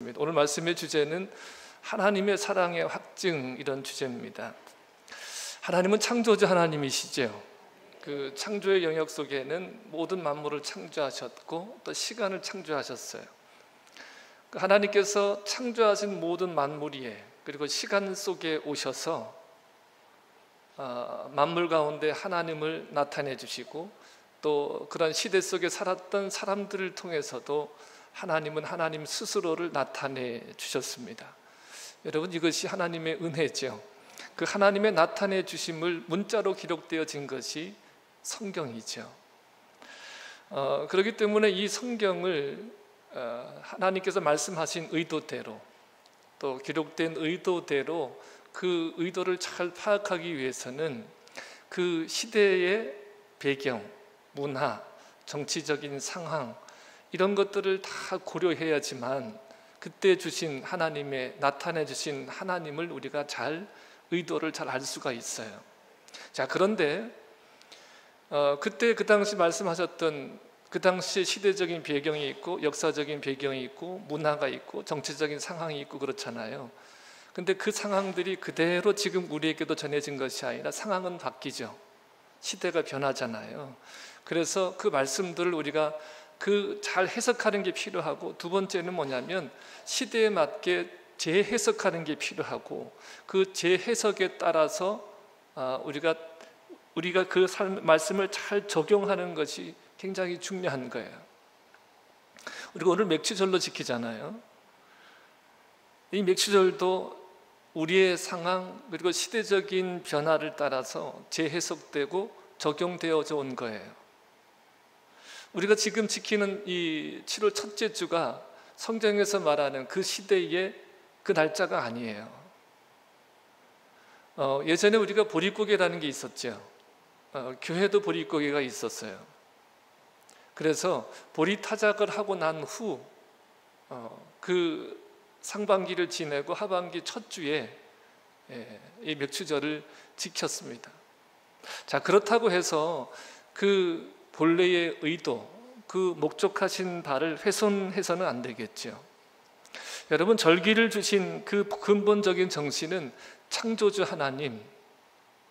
오늘 말씀의 주제는 하나님의 사랑의 확증, 이런 주제입니다. 하나님은 창조주 하나님이시죠. 그 창조의 영역 속에는 모든 만물을 창조하셨고 또 시간을 창조하셨어요. 하나님께서 창조하신 모든 만물 위에 그리고 시간 속에 오셔서 만물 가운데 하나님을 나타내 주시고 또 그런 시대 속에 살았던 사람들을 통해서도 하나님은 하나님 스스로를 나타내 주셨습니다. 여러분, 이것이 하나님의 은혜죠. 그 하나님의 나타내 주심을 문자로 기록되어진 것이 성경이죠. 그렇기 때문에 이 성경을 하나님께서 말씀하신 의도대로 또 기록된 의도대로 그 의도를 잘 파악하기 위해서는 그 시대의 배경, 문화, 정치적인 상황 이런 것들을 다 고려해야지만 그때 주신 하나님의 나타내 주신 하나님을 우리가 의도를 잘 알 수가 있어요. 자, 그런데 그때 그 당시 말씀하셨던 그 당시 시대적인 배경이 있고 역사적인 배경이 있고 문화가 있고 정치적인 상황이 있고 그렇잖아요. 근데 그 상황들이 그대로 지금 우리에게도 전해진 것이 아니라 상황은 바뀌죠. 시대가 변하잖아요. 그래서 그 말씀들을 우리가 잘 해석하는 게 필요하고, 두 번째는 뭐냐면 시대에 맞게 재해석하는 게 필요하고, 그 재해석에 따라서 우리가 그 말씀을 잘 적용하는 것이 굉장히 중요한 거예요. 우리가 오늘 맥추절로 지키잖아요. 이 맥추절도 우리의 상황 그리고 시대적인 변화를 따라서 재해석되고 적용되어져 온 거예요. 우리가 지금 지키는 이 7월 첫째 주가 성경에서 말하는 그 시대의 그 날짜가 아니에요. 예전에 우리가 보릿고개라는 게 있었죠. 교회도 보릿고개가 있었어요. 그래서 보릿타작을 하고 난 후 그 상반기를 지내고 하반기 첫 주에 이 맥추절을 지켰습니다. 자, 그렇다고 해서 그 본래의 의도, 그 목적하신 바를 훼손해서는 안 되겠죠. 여러분, 절기를 주신 그 근본적인 정신은 창조주 하나님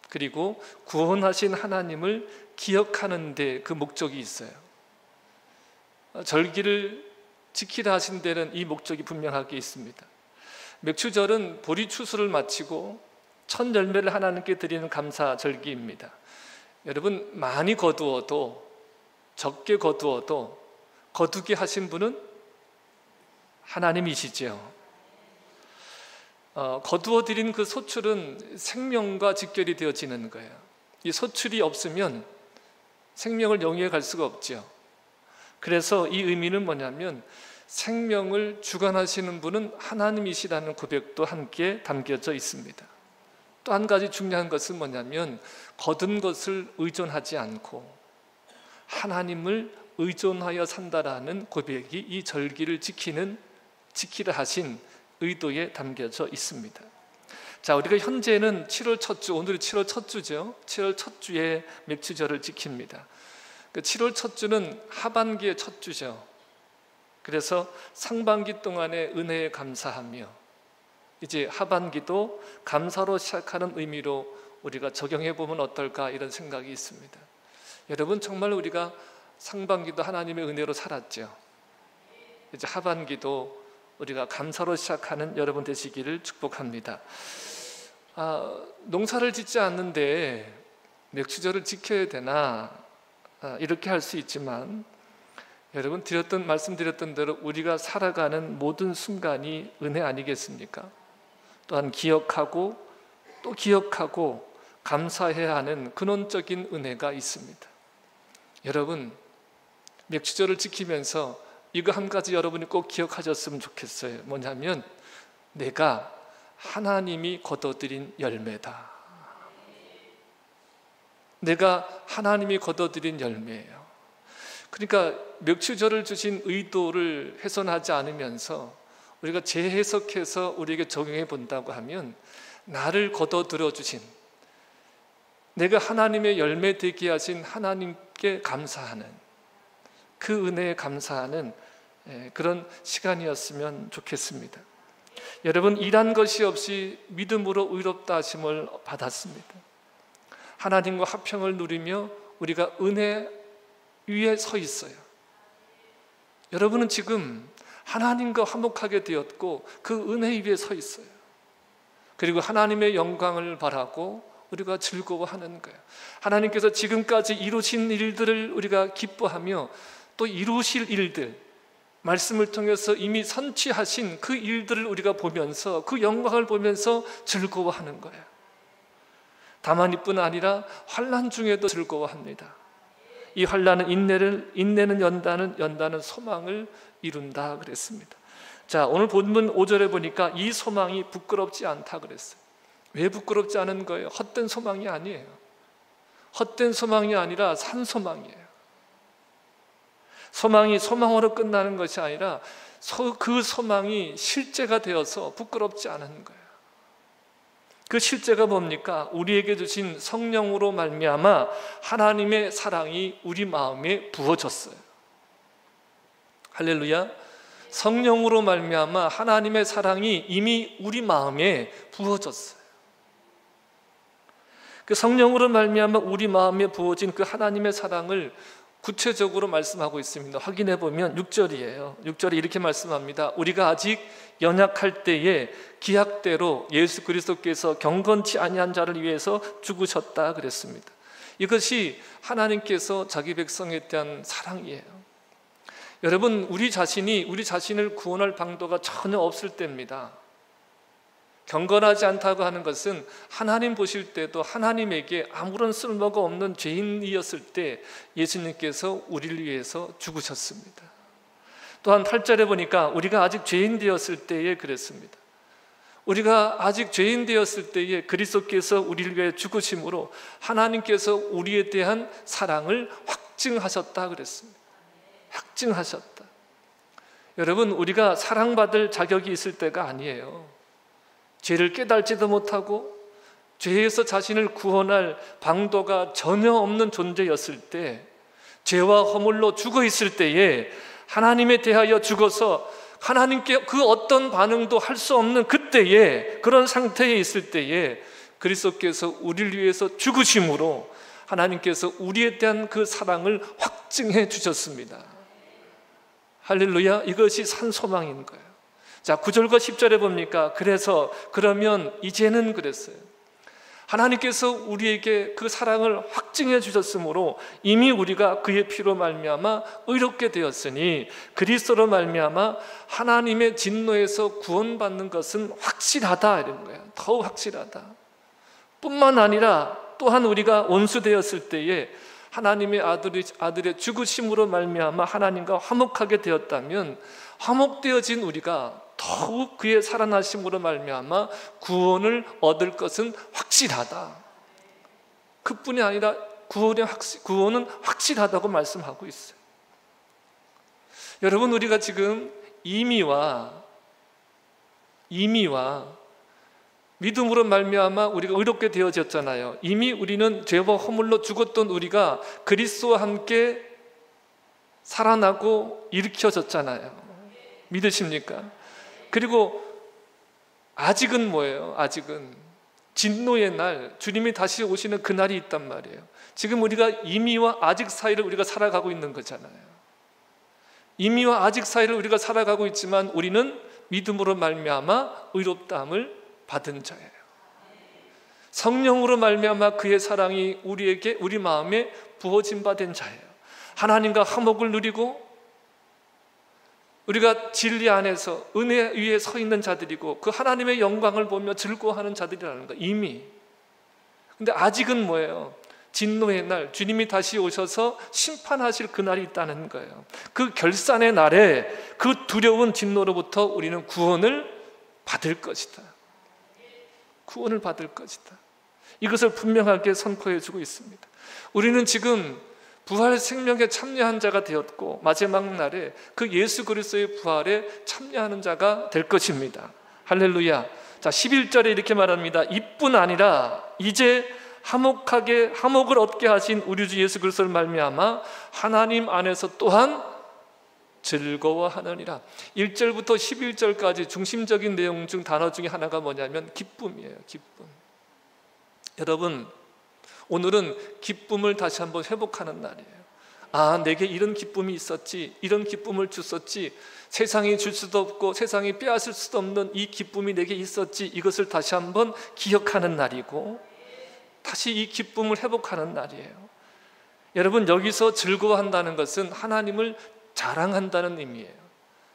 그리고 구원하신 하나님을 기억하는 데 그 목적이 있어요. 절기를 지키라 하신 데는 이 목적이 분명하게 있습니다. 맥추절은 보리추수를 마치고 첫 열매를 하나님께 드리는 감사절기입니다. 여러분, 많이 거두어도 적게 거두어도 거두게 하신 분은 하나님이시죠. 거두어 드린 그 소출은 생명과 직결이 되어지는 거예요. 이 소출이 없으면 생명을 영위해 갈 수가 없죠. 그래서 이 의미는 뭐냐면 생명을 주관하시는 분은 하나님이시라는 고백도 함께 담겨져 있습니다. 또 한 가지 중요한 것은 뭐냐면 거둔 것을 의존하지 않고 하나님을 의존하여 산다라는 고백이 이 절기를 지키라 하신 의도에 담겨져 있습니다. 자, 우리가 현재는 7월 첫 주, 오늘이 7월 첫 주죠. 7월 첫 주에 맥추절을 지킵니다. 7월 첫 주는 하반기의 첫 주죠. 그래서 상반기 동안의 은혜에 감사하며 이제 하반기도 감사로 시작하는 의미로 우리가 적용해 보면 어떨까, 이런 생각이 있습니다. 여러분, 정말 우리가 상반기도 하나님의 은혜로 살았죠. 이제 하반기도 우리가 감사로 시작하는 여러분 되시기를 축복합니다. 농사를 짓지 않는데 맥추절을 지켜야 되나, 이렇게 할 수 있지만 여러분, 말씀드렸던 대로 우리가 살아가는 모든 순간이 은혜 아니겠습니까? 또한 기억하고 또 기억하고 감사해야 하는 근원적인 은혜가 있습니다. 여러분, 맥추절을 지키면서 이거 한 가지 여러분이 꼭 기억하셨으면 좋겠어요. 뭐냐면 내가 하나님이 거둬들인 열매다. 내가 하나님이 거둬들인 열매예요. 그러니까 맥추절을 주신 의도를 훼손하지 않으면서 우리가 재해석해서 우리에게 적용해 본다고 하면 나를 거둬들여 주신, 내가 하나님의 열매 되게 하신 하나님께 감사하는, 그 은혜에 감사하는 그런 시간이었으면 좋겠습니다. 여러분, 일한 것이 없이 믿음으로 의롭다 하심을 받았습니다. 하나님과 화평을 누리며 우리가 은혜 위에 서 있어요. 여러분은 지금 하나님과 화목하게 되었고 그 은혜 위에 서 있어요. 그리고 하나님의 영광을 바라고 우리가 즐거워하는 거예요. 하나님께서 지금까지 이루신 일들을 우리가 기뻐하며 또 이루실 일들, 말씀을 통해서 이미 선취하신 그 일들을 우리가 보면서 그 영광을 보면서 즐거워하는 거예요. 다만 이뿐 아니라 환난 중에도 즐거워합니다. 이 환난은 인내는 연다는 소망을 이룬다 그랬습니다. 자, 오늘 본문 5절에 보니까 이 소망이 부끄럽지 않다 그랬어요. 왜 부끄럽지 않은 거예요? 헛된 소망이 아니에요. 헛된 소망이 아니라 산 소망이에요. 소망이 소망으로 끝나는 것이 아니라 그 소망이 실제가 되어서 부끄럽지 않은 거예요. 그 실제가 뭡니까? 우리에게 주신 성령으로 말미암아 하나님의 사랑이 우리 마음에 부어졌어요. 할렐루야. 성령으로 말미암아 하나님의 사랑이 이미 우리 마음에 부어졌어요. 그 성령으로 말미암아 우리 마음에 부어진 그 하나님의 사랑을 구체적으로 말씀하고 있습니다. 확인해 보면 6절이에요. 6절에 이렇게 말씀합니다. 우리가 아직 연약할 때에 기약대로 예수 그리스도께서 경건치 아니한 자를 위해서 죽으셨다 그랬습니다. 이것이 하나님께서 자기 백성에 대한 사랑이에요. 여러분, 우리 자신을 구원할 방도가 전혀 없을 때입니다. 경건하지 않다고 하는 것은 하나님 보실 때도 하나님에게 아무런 쓸모가 없는 죄인이었을 때 예수님께서 우리를 위해서 죽으셨습니다. 또한 8절에 보니까 우리가 아직 죄인 되었을 때에 그랬습니다. 우리가 아직 죄인 되었을 때에 그리스도께서 우리를 위해 죽으심으로 하나님께서 우리에 대한 사랑을 확증하셨다 그랬습니다. 확증하셨다. 여러분, 우리가 사랑받을 자격이 있을 때가 아니에요. 죄를 깨달지도 못하고 죄에서 자신을 구원할 방도가 전혀 없는 존재였을 때, 죄와 허물로 죽어 있을 때에 하나님에 대하여 죽어서 하나님께 그 어떤 반응도 할 수 없는 그때에, 그런 상태에 있을 때에 그리스도께서 우리를 위해서 죽으심으로 하나님께서 우리에 대한 그 사랑을 확증해 주셨습니다. 할렐루야. 이것이 산 소망인 거예요. 자, 9절과 10절에 봅니까? 그러면 이제는 그랬어요. 하나님께서 우리에게 그 사랑을 확증해 주셨으므로 이미 우리가 그의 피로 말미암아 의롭게 되었으니 그리스도로 말미암아 하나님의 진노에서 구원받는 것은 확실하다 이런 거예요. 더욱 확실하다. 뿐만 아니라 또한 우리가 원수되었을 때에 하나님의 아들의 죽으심으로 말미암아 하나님과 화목하게 되었다면 화목되어진 우리가 더욱 그의 살아나심으로 말미암아 구원을 얻을 것은 확실하다. 그뿐이 아니라 구원은 확실하다고 말씀하고 있어요. 여러분, 우리가 지금 이미와 믿음으로 말미암아 우리가 의롭게 되어졌잖아요. 이미 우리는 죄와 허물로 죽었던 우리가 그리스도와 함께 살아나고 일으켜졌잖아요. 믿으십니까? 그리고 아직은 뭐예요? 아직은 진노의 날, 주님이 다시 오시는 그날이 있단 말이에요. 지금 우리가 이미와 아직 사이를 우리가 살아가고 있는 거잖아요. 이미와 아직 사이를 우리가 살아가고 있지만 우리는 믿음으로 말미암아 의롭다함을 받은 자예요. 성령으로 말미암아 그의 사랑이 우리 마음에 부어진 바 된 자예요. 하나님과 화목을 누리고 우리가 진리 안에서 은혜 위에 서 있는 자들이고 그 하나님의 영광을 보며 즐거워하는 자들이라는 거예요. 이미. 근데 아직은 뭐예요? 진노의 날, 주님이 다시 오셔서 심판하실 그날이 있다는 거예요. 그 결산의 날에 그 두려운 진노로부터 우리는 구원을 받을 것이다. 구원을 받을 것이다. 이것을 분명하게 선포해 주고 있습니다. 우리는 지금 부활 생명에 참여한 자가 되었고 마지막 날에 그 예수 그리스도의 부활에 참여하는 자가 될 것입니다. 할렐루야. 자, 11절에 이렇게 말합니다. 이뿐 아니라 이제 화목을 얻게 하신 우리 주 예수 그리스도를 말미암아 하나님 안에서 또한 즐거워하느니라. 1절부터 11절까지 중심적인 내용 중 단어 중에 하나가 뭐냐면 기쁨이에요. 기쁨. 여러분, 오늘은 기쁨을 다시 한번 회복하는 날이에요. 아, 내게 이런 기쁨이 있었지, 이런 기쁨을 줬었지, 세상이 줄 수도 없고 세상이 빼앗을 수도 없는 이 기쁨이 내게 있었지, 이것을 다시 한번 기억하는 날이고 다시 이 기쁨을 회복하는 날이에요. 여러분, 여기서 즐거워한다는 것은 하나님을 자랑한다는 의미예요.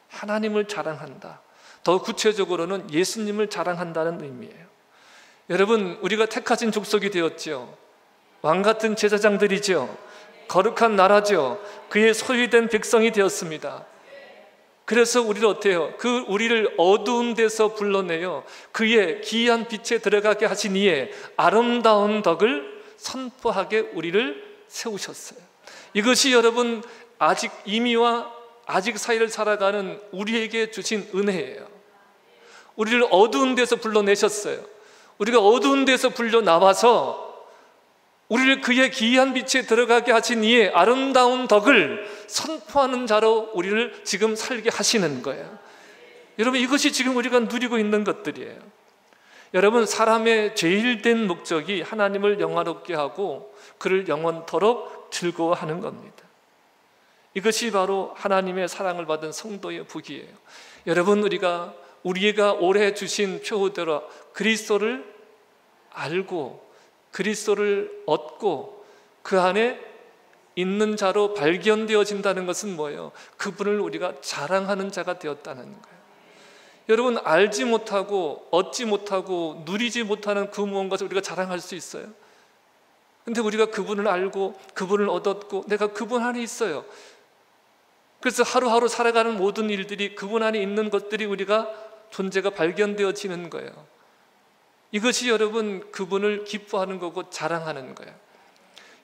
하나님을 자랑한다. 더 구체적으로는 예수님을 자랑한다는 의미예요. 여러분, 우리가 택하신 족속이 되었죠. 왕같은 제사장들이죠. 거룩한 나라죠. 그의 소유된 백성이 되었습니다. 그래서 우리를 어때요? 우리를 어두운 데서 불러내요 그의 기이한 빛에 들어가게 하신 이의 아름다운 덕을 선포하게 우리를 세우셨어요. 이것이 여러분, 아직 이미와 아직 사이를 살아가는 우리에게 주신 은혜예요. 우리를 어두운 데서 불러내셨어요. 우리가 어두운 데서 불려 나와서 우리를 그의 기이한 빛에 들어가게 하신 이의 아름다운 덕을 선포하는 자로 우리를 지금 살게 하시는 거예요. 여러분, 이것이 지금 우리가 누리고 있는 것들이에요. 여러분, 사람의 제일된 목적이 하나님을 영화롭게 하고 그를 영원토록 즐거워하는 겁니다. 이것이 바로 하나님의 사랑을 받은 성도의 복이에요. 여러분, 우리가 올해 주신 표대로 그리스도를 알고 그리스도를 얻고 그 안에 있는 자로 발견되어진다는 것은 뭐예요? 그분을 우리가 자랑하는 자가 되었다는 거예요. 여러분, 알지 못하고 얻지 못하고 누리지 못하는 그 무언가를 우리가 자랑할 수 있어요? 근데 우리가 그분을 알고 그분을 얻었고 내가 그분 안에 있어요. 그래서 하루하루 살아가는 모든 일들이 그분 안에 있는 것들이 우리가 존재가 발견되어지는 거예요. 이것이 여러분, 그분을 기뻐하는 거고 자랑하는 거예요.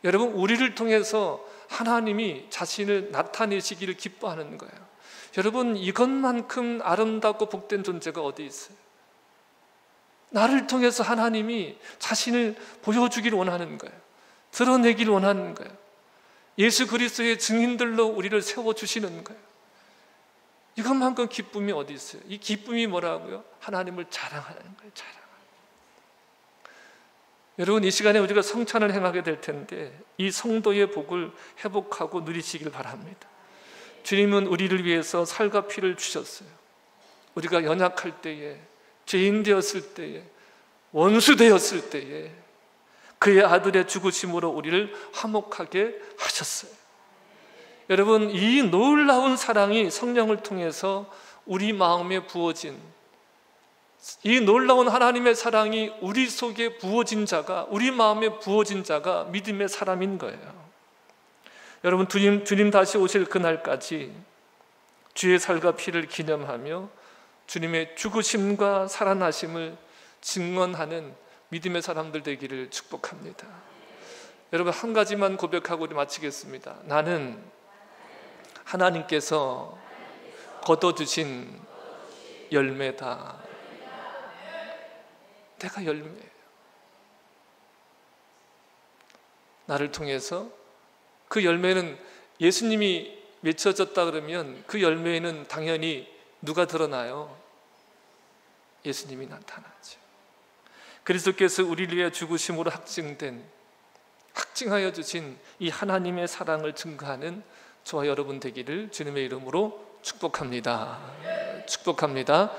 여러분, 우리를 통해서 하나님이 자신을 나타내시기를 기뻐하는 거예요. 여러분, 이것만큼 아름답고 복된 존재가 어디 있어요? 나를 통해서 하나님이 자신을 보여주기를 원하는 거예요. 드러내기를 원하는 거예요. 예수 그리스도의 증인들로 우리를 세워주시는 거예요. 이것만큼 기쁨이 어디 있어요? 이 기쁨이 뭐라고요? 하나님을 자랑하는 거예요. 자랑. 여러분, 이 시간에 우리가 성찬을 행하게 될 텐데 이 성도의 복을 회복하고 누리시길 바랍니다. 주님은 우리를 위해서 살과 피를 주셨어요. 우리가 연약할 때에, 죄인 되었을 때에, 원수 되었을 때에 그의 아들의 죽으심으로 우리를 화목하게 하셨어요. 여러분, 이 놀라운 사랑이 성령을 통해서 우리 마음에 부어진, 이 놀라운 하나님의 사랑이 우리 속에 부어진 자가, 우리 마음에 부어진 자가 믿음의 사람인 거예요. 여러분, 주님 다시 오실 그날까지 주의 살과 피를 기념하며 주님의 죽으심과 살아나심을 증언하는 믿음의 사람들 되기를 축복합니다. 여러분, 한 가지만 고백하고 우리 마치겠습니다. 나는 하나님께서 거둬주신 열매다. 내가 열매예요. 나를 통해서 그 열매는 예수님이 맺혀졌다 그러면 그 열매에는 당연히 누가 드러나요? 예수님이 나타나죠. 그리스도께서 우리를 위해 죽으심으로 확증하여 주신 이 하나님의 사랑을 증거하는 저와 여러분 되기를 주님의 이름으로 축복합니다. 축복합니다.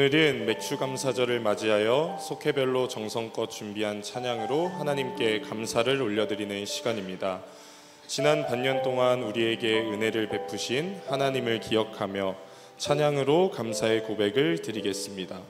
오늘은 맥주감사절을 맞이하여 속회별로 정성껏 준비한 찬양으로 하나님께 감사를 올려드리는 시간입니다. 지난 반년 동안 우리에게 은혜를 베푸신 하나님을 기억하며 찬양으로 감사의 고백을 드리겠습니다.